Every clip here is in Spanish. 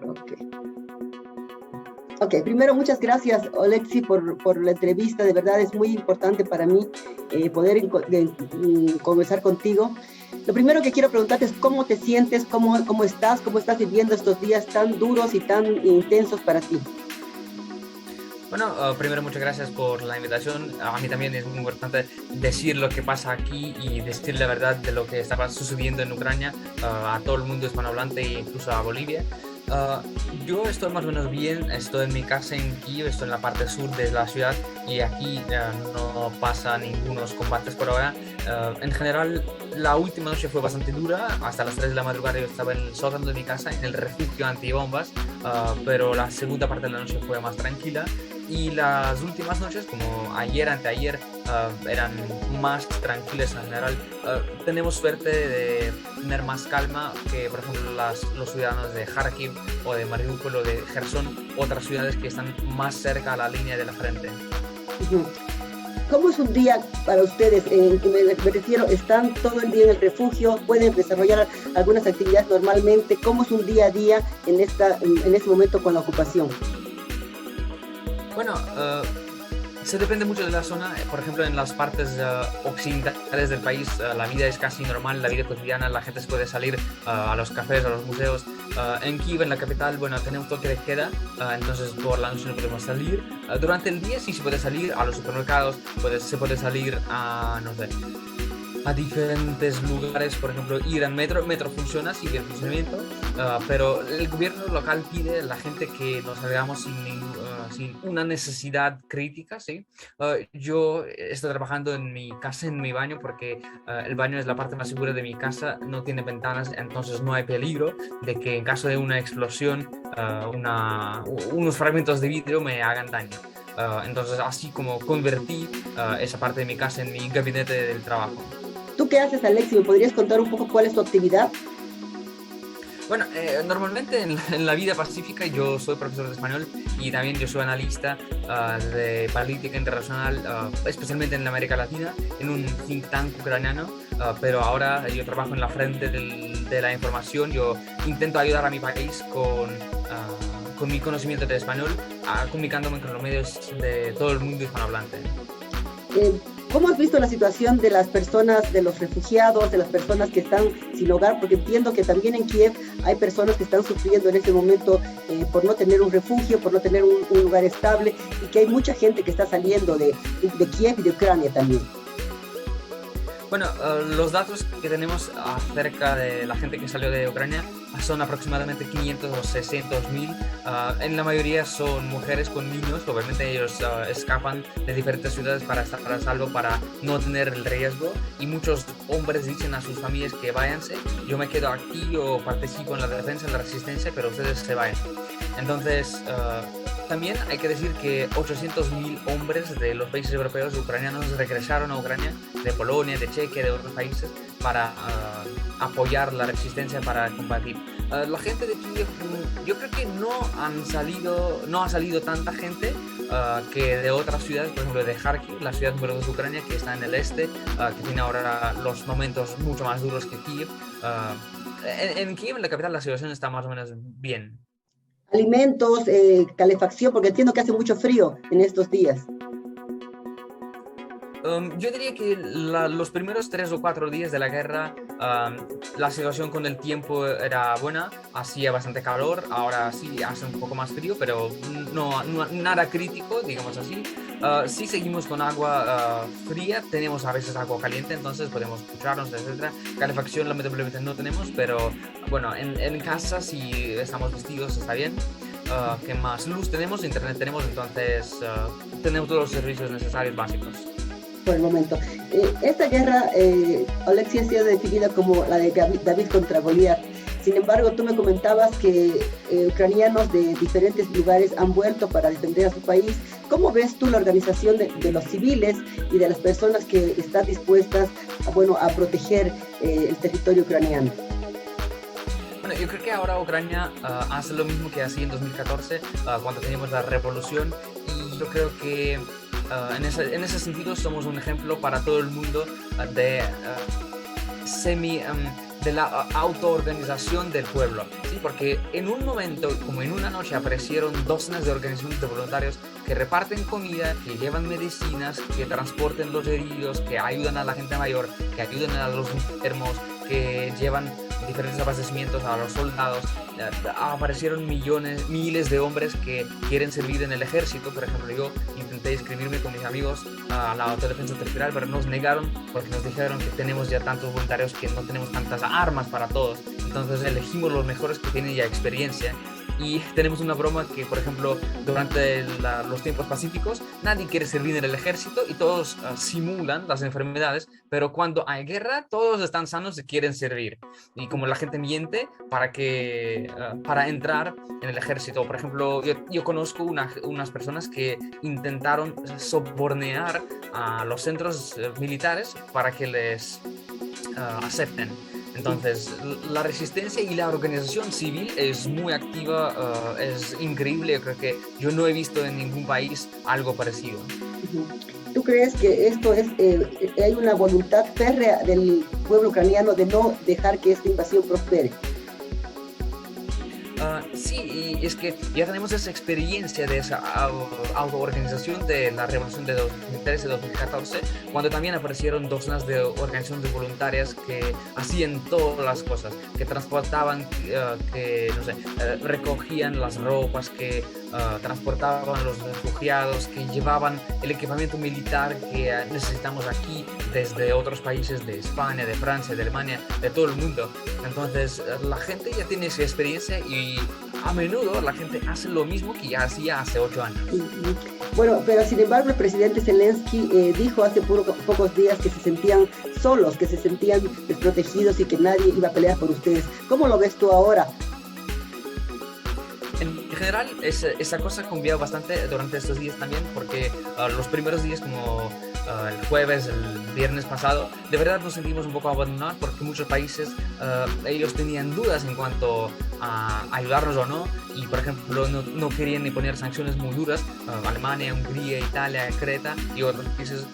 Ok. Ok, primero muchas gracias, Oleksi, por la entrevista. De verdad es muy importante para mí poder conversar contigo. Lo primero que quiero preguntarte es cómo te sientes, cómo estás viviendo estos días tan duros y tan intensos para ti. Bueno, primero muchas gracias por la invitación. A mí también es muy importante decir lo que pasa aquí y decir la verdad de lo que estaba sucediendo en Ucrania a todo el mundo hispanohablante e incluso a Bolivia. Uh, yo estoy más o menos bien, estoy en mi casa en Kiev, estoy en la parte sur de la ciudad y aquí no pasa ningunos combates por ahora. En general, la última noche fue bastante dura, hasta las 3 de la madrugada yo estaba en el sótano de mi casa, en el refugio antibombas, pero la segunda parte de la noche fue más tranquila. Y las últimas noches, como ayer, anteayer, eran más tranquilas en general. Tenemos suerte de tener más calma que, por ejemplo, los ciudadanos de Kharkiv o de Mariupol o de Gerson, otras ciudades que están más cerca a la línea de la frente. ¿Cómo es un día para ustedes? Me refiero, ¿están todo el día en el refugio? ¿Pueden desarrollar algunas actividades normalmente? ¿Cómo es un día a día en este momento con la ocupación? Bueno, se depende mucho de la zona. Por ejemplo, en las partes occidentales del país la vida es casi normal, la vida cotidiana, la gente se puede salir a los cafés, a los museos. En Kiev, en la capital, bueno, tenemos toque de queda, entonces por la noche no podemos salir. Durante el día sí se puede salir a los supermercados, se puede salir a, no sé, a diferentes lugares, por ejemplo, ir al metro. El metro funciona, sigue el funcionamiento, pero el gobierno local pide a la gente que nos salgamos sin una necesidad crítica, ¿sí? Yo estoy trabajando en mi casa, en mi baño, porque el baño es la parte más segura de mi casa, no tiene ventanas, entonces no hay peligro de que en caso de una explosión, unos fragmentos de vidrio me hagan daño. Entonces, así como convertí esa parte de mi casa en mi gabinete del trabajo. ¿Tú qué haces, Alexi? ¿Me podrías contar un poco cuál es tu actividad? Bueno, normalmente en la vida pacífica yo soy profesor de español y también yo soy analista de política internacional, especialmente en América Latina, en un think tank ucraniano, pero ahora yo trabajo en la frente de la información. Yo intento ayudar a mi país con mi conocimiento de español, comunicándome con los medios de todo el mundo hispanohablante. ¿Cómo has visto la situación de las personas, de los refugiados, de las personas que están sin hogar? Porque entiendo que también en Kiev hay personas que están sufriendo en este momento por no tener un refugio, por no tener un lugar estable, y que hay mucha gente que está saliendo de Kiev y de Ucrania también. Bueno, los datos que tenemos acerca de la gente que salió de Ucrania son aproximadamente 500 o 600.000. En la mayoría son mujeres con niños. Obviamente ellos escapan de diferentes ciudades para estar a salvo, para no tener el riesgo. Y muchos hombres dicen a sus familias que váyanse. Yo me quedo aquí o participo en la defensa, en la resistencia, pero ustedes se vayan. Entonces, también hay que decir que 800.000 hombres de los países europeos y ucranianos regresaron a Ucrania, de Polonia, de Chequia, de otros países, para apoyar la resistencia, para combatir. La gente de Kiev, yo creo que no ha salido tanta gente que de otras ciudades, por ejemplo de Kharkiv, la ciudad número 2 de Ucrania, que está en el este, que tiene ahora los momentos mucho más duros que Kiev. En Kiev, en la capital, la situación está más o menos bien. Alimentos, calefacción, porque entiendo que hace mucho frío en estos días. Yo diría que los primeros 3 o 4 días de la guerra, la situación con el tiempo era buena, hacía bastante calor, ahora sí hace un poco más frío, pero no nada crítico, digamos así. Sí seguimos con agua fría, tenemos a veces agua caliente, entonces podemos ducharnos, etc. Calefacción lamentablemente no tenemos, pero bueno, en casa si estamos vestidos está bien. ¿Qué más? Luz tenemos, internet tenemos, entonces tenemos todos los servicios necesarios básicos. Por el momento. Esta guerra, Alexia, ha sido definida como la de David contra Goliat. Sin embargo, tú me comentabas que ucranianos de diferentes lugares han vuelto para defender a su país. ¿Cómo ves tú la organización de los civiles y de las personas que están dispuestas a proteger el territorio ucraniano? Bueno, yo creo que ahora Ucrania hace lo mismo que hacía en 2014, cuando teníamos la revolución, y yo creo que en ese sentido somos un ejemplo para todo el mundo de de la autoorganización del pueblo, ¿sí? Porque en un momento, como en una noche, aparecieron docenas de organizaciones de voluntarios que reparten comida, que llevan medicinas, que transporten los heridos, que ayudan a la gente mayor, que ayudan a los enfermos, que llevan diferentes abastecimientos a los soldados. Aparecieron miles de hombres que quieren servir en el ejército. Por ejemplo, yo intenté inscribirme con mis amigos a la autodefensa territorial, pero nos negaron porque nos dijeron que tenemos ya tantos voluntarios que no tenemos tantas armas para todos. Entonces elegimos los mejores que tienen ya experiencia. Y tenemos una broma que, por ejemplo, durante los tiempos pacíficos, nadie quiere servir en el ejército y todos simulan las enfermedades, pero cuando hay guerra, todos están sanos y quieren servir. Y como la gente miente para entrar en el ejército. Por ejemplo, yo conozco unas personas que intentaron sobornear a los centros militares para que les acepten. Entonces, la resistencia y la organización civil es muy activa, es increíble. Creo que yo no he visto en ningún país algo parecido. ¿Tú crees que esto hay una voluntad férrea del pueblo ucraniano de no dejar que esta invasión prospere? Sí, y es que ya tenemos esa experiencia de esa autoorganización de la revolución de 2013-2014, cuando también aparecieron docenas de organizaciones de voluntarias que hacían todas las cosas, que transportaban, recogían las ropas, que transportaban los refugiados, que llevaban el equipamiento militar que necesitamos aquí desde otros países de España, de Francia, de Alemania, de todo el mundo. Entonces la gente ya tiene esa experiencia y a menudo la gente hace lo mismo que ya hacía hace 8 años. Bueno, pero sin embargo el presidente Zelensky dijo hace pocos días que se sentían solos, que se sentían desprotegidos y que nadie iba a pelear por ustedes. ¿Cómo lo ves tú ahora? En general, esa cosa ha cambiado bastante durante estos días también, porque los primeros días, como el jueves, el viernes pasado, de verdad nos sentimos un poco abandonados porque muchos países, ellos tenían dudas en cuanto a ayudarnos o no, y por ejemplo no querían ni poner sanciones muy duras, Alemania, Hungría, Italia, Creta y otros países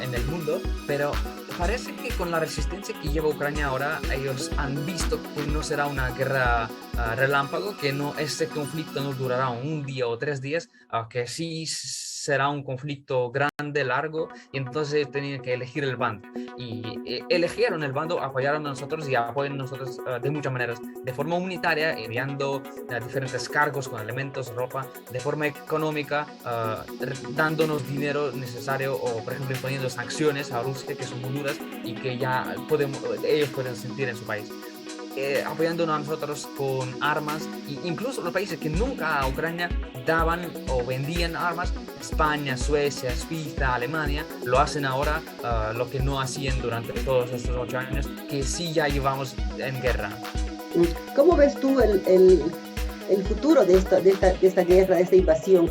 en el mundo, pero parece que con la resistencia que lleva Ucrania ahora, ellos han visto que no será una guerra relámpago, que este conflicto no durará un día o 3 días, que sí será un conflicto grande, largo, y entonces tenían que elegir el bando. Y eligieron el bando, apoyaron a nosotros y apoyan a nosotros de muchas maneras, de forma humanitaria, enviando diferentes cargos con alimentos, ropa, de forma económica, dándonos dinero necesario, o por ejemplo imponiendo sanciones a Rusia que son muy duras y que ya ellos pueden sentir en su país. Apoyándonos a nosotros con armas, e incluso los países que nunca a Ucrania daban o vendían armas, España, Suecia, Suiza, Alemania, lo hacen ahora, lo que no hacían durante todos estos 8 años, que sí ya llevamos en guerra. ¿Cómo ves tú el futuro de esta guerra, de esta invasión?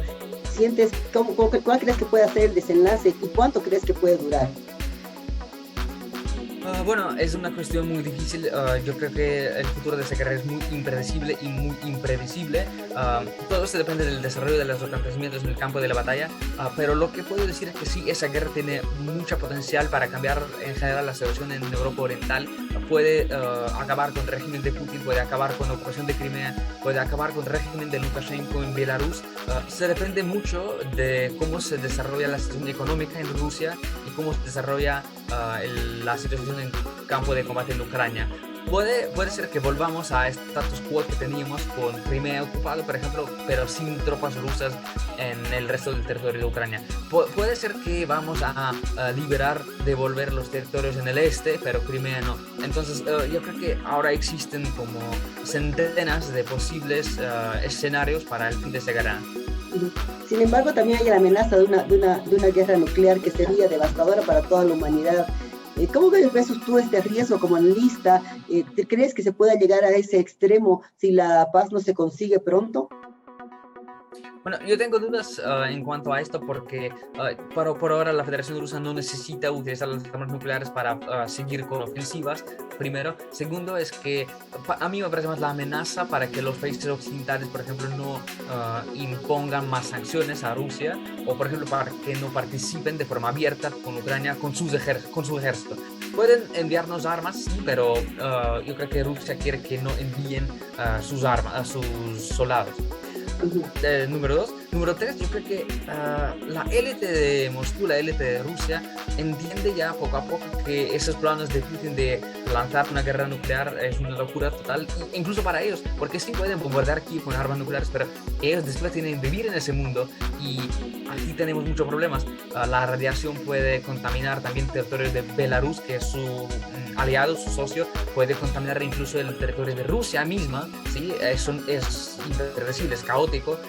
¿Cuál crees que puede ser el desenlace y cuánto crees que puede durar? Bueno, es una cuestión muy difícil. Yo creo que el futuro de esta guerra es muy impredecible y muy imprevisible. Todo esto depende del desarrollo de los acontecimientos en el campo de la batalla, pero lo que puedo decir es que sí, esa guerra tiene mucho potencial para cambiar en general la situación en Europa Oriental. Puede acabar con el régimen de Putin, puede acabar con la ocupación de Crimea, puede acabar con el régimen de Lukashenko en Belarus. Se depende mucho de cómo se desarrolla la situación económica en Rusia y cómo se desarrolla la situación en campo de combate en Ucrania. Puede ser que volvamos a status quo que teníamos con Crimea ocupado, por ejemplo, pero sin tropas rusas en el resto del territorio de Ucrania. Puede ser que vamos a devolver los territorios en el este, pero Crimea no. Entonces, yo creo que ahora existen como centenas de posibles escenarios para el fin de esta guerra. Sin embargo, también hay la amenaza de una guerra nuclear que sería devastadora para toda la humanidad. ¿Cómo ves tú este riesgo como analista? ¿Crees que se pueda llegar a ese extremo si la paz no se consigue pronto? Bueno, yo tengo dudas en cuanto a esto porque por ahora la Federación Rusa no necesita utilizar las armas nucleares para seguir con ofensivas, primero. Segundo es que a mí me parece más la amenaza para que los países occidentales, por ejemplo, no impongan más sanciones a Rusia o, por ejemplo, para que no participen de forma abierta con Ucrania, con su ejército. Pueden enviarnos armas, sí, pero yo creo que Rusia quiere que no envíen sus armas, a sus soldados. Número 2. Número 3, yo creo que la élite de Moscú, la élite de Rusia, entiende ya poco a poco que esos planes de Putin de lanzar una guerra nuclear es una locura total, incluso para ellos, porque sí pueden bombardear Kiev con armas nucleares, pero ellos después tienen que vivir en ese mundo y aquí tenemos muchos problemas. La radiación puede contaminar también territorios de Belarus, que es su aliado, su socio, puede contaminar incluso el territorio de Rusia misma, ¿sí? Es irreversible, es caótico.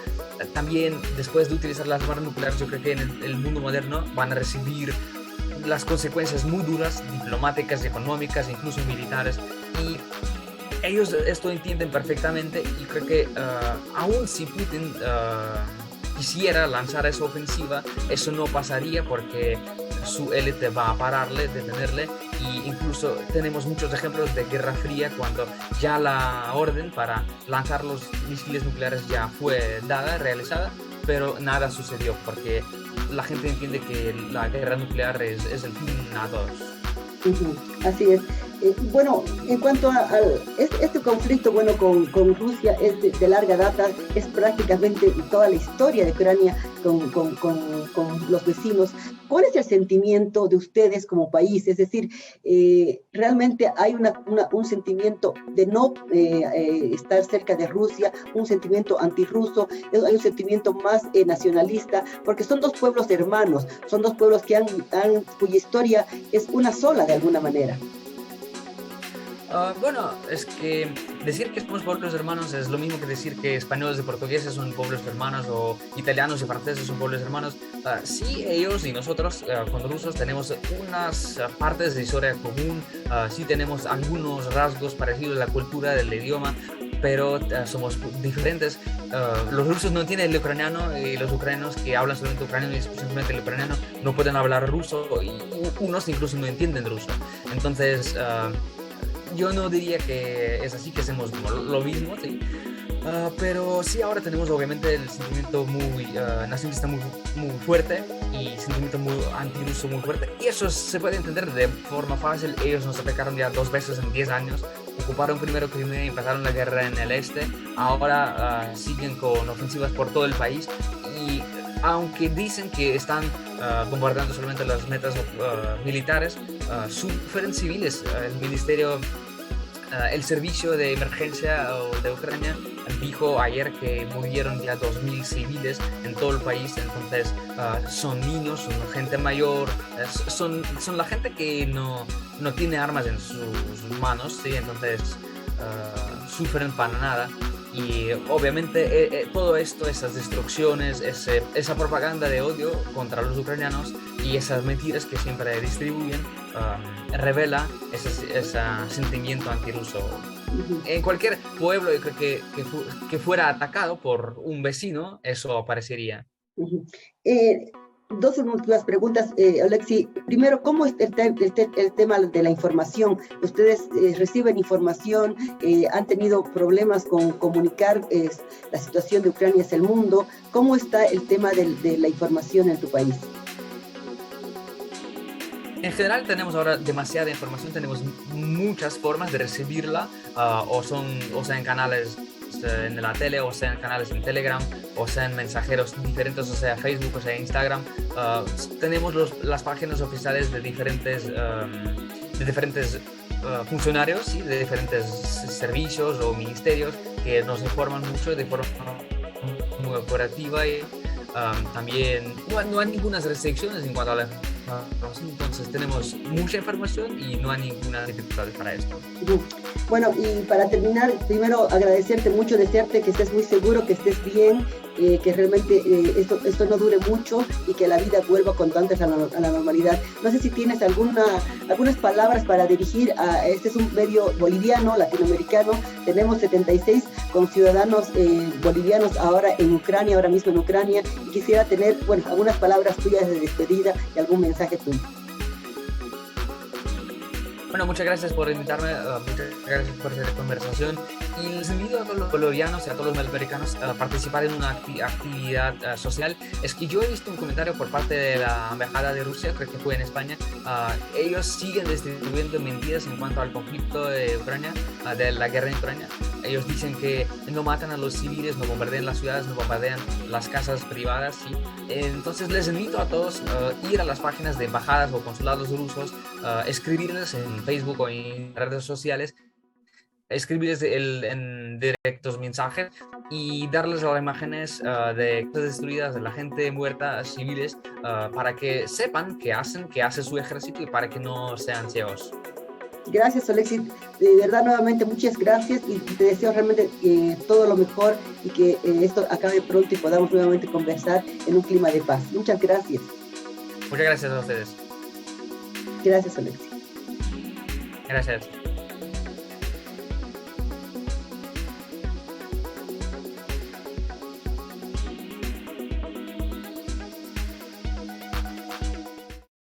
También después de utilizar las armas nucleares, yo creo que en el mundo moderno van a recibir las consecuencias muy duras, diplomáticas, económicas, incluso militares, y ellos esto entienden perfectamente y creo que aún si Putin quisiera lanzar esa ofensiva, eso no pasaría porque su élite va a pararle, detenerle, y incluso tenemos muchos ejemplos de Guerra Fría cuando ya la orden para lanzar los misiles nucleares ya fue dada, realizada, pero nada sucedió porque la gente entiende que la guerra nuclear es el fin a todos. Así es. Bueno, en cuanto a este conflicto, bueno, con Rusia es de larga data, es prácticamente toda la historia de Ucrania con los vecinos. ¿Cuál es el sentimiento de ustedes como país? Es decir, realmente hay un sentimiento de no estar cerca de Rusia, un sentimiento antirruso, hay un sentimiento más nacionalista, porque son dos pueblos hermanos, son dos pueblos cuya historia es una sola de alguna manera. Bueno, es que decir que somos pueblos hermanos es lo mismo que decir que españoles y portugueses son pueblos hermanos o italianos y franceses son pueblos hermanos. Sí, ellos y nosotros con rusos tenemos unas partes de historia común, sí tenemos algunos rasgos parecidos a la cultura, del idioma, pero somos diferentes. Los rusos no entienden el ucraniano y los ucranianos que hablan solamente ucraniano y especialmente el ucraniano no pueden hablar ruso y unos incluso no entienden ruso. Entonces, yo no diría que es así, que hacemos lo mismo, ¿sí? Pero sí, ahora tenemos obviamente el sentimiento muy nacionalista muy fuerte y sentimiento muy antirruso muy fuerte. Y eso se puede entender de forma fácil. Ellos nos atacaron ya 2 veces en 10 años. Ocuparon primero Crimea y empezaron la guerra en el este. Ahora siguen con ofensivas por todo el país. Y aunque dicen que están bombardeando solamente las metas militares, sufren civiles. El servicio de emergencia de Ucrania dijo ayer que murieron ya 2.000 civiles en todo el país. Entonces son niños, son gente mayor, son la gente que no tiene armas en sus manos, ¿sí? Entonces sufren para nada. Y obviamente todo esto, esas destrucciones, esa propaganda de odio contra los ucranianos y esas mentiras que siempre distribuyen, revela ese sentimiento antirruso. En cualquier pueblo, yo creo que fuera atacado por un vecino, eso aparecería. Dos últimas preguntas, Oleksiy. Primero, ¿cómo es el tema de la información? ¿Ustedes reciben información? ¿Han tenido problemas con comunicar la situación de Ucrania hacia el mundo? ¿Cómo está el tema de la información en tu país? En general tenemos ahora demasiada información, tenemos muchas formas de recibirla, o sea en canales en la tele, o sea en canales en Telegram, o sea en mensajeros diferentes, o sea Facebook, o sea Instagram. Tenemos las páginas oficiales de diferentes funcionarios, ¿sí? De diferentes servicios o ministerios que nos informan mucho de forma muy operativa y también no hay ninguna restricciones en cuanto a la información, entonces tenemos mucha información y no hay ninguna dificultad para esto. Bueno, y para terminar, primero agradecerte mucho, desearte que estés muy seguro, que estés bien, que realmente esto no dure mucho y que la vida vuelva cuanto antes a la normalidad. No sé si tienes algunas palabras para dirigir a, este es un medio boliviano, latinoamericano, tenemos 76 conciudadanos bolivianos ahora mismo en Ucrania, y quisiera tener, bueno, algunas palabras tuyas de despedida y algún mensaje tuyo. Bueno, muchas gracias por invitarme, muchas gracias por esta conversación, y les invito a todos los bolivianos y a todos los americanos a participar en una actividad social. Es que yo he visto un comentario por parte de la Embajada de Rusia, creo que fue en España. Ellos siguen distribuyendo mentiras en cuanto al conflicto de Ucrania, de la guerra en Ucrania. Ellos dicen que no matan a los civiles, no bombardean las ciudades, no bombardean las casas privadas, ¿sí? Entonces les invito a todos a ir a las páginas de embajadas o consulados rusos, escribirles en Facebook o en redes sociales, escribirles en directos mensajes y darles las imágenes de casas destruidas, de la gente muerta, civiles, para que sepan qué hace su ejército y para que no sean ciegos. Gracias, Alexis. De verdad, nuevamente, muchas gracias y te deseo realmente todo lo mejor y que esto acabe pronto y podamos nuevamente conversar en un clima de paz. Muchas gracias. Muchas gracias a ustedes. Gracias, Alexis. Gracias.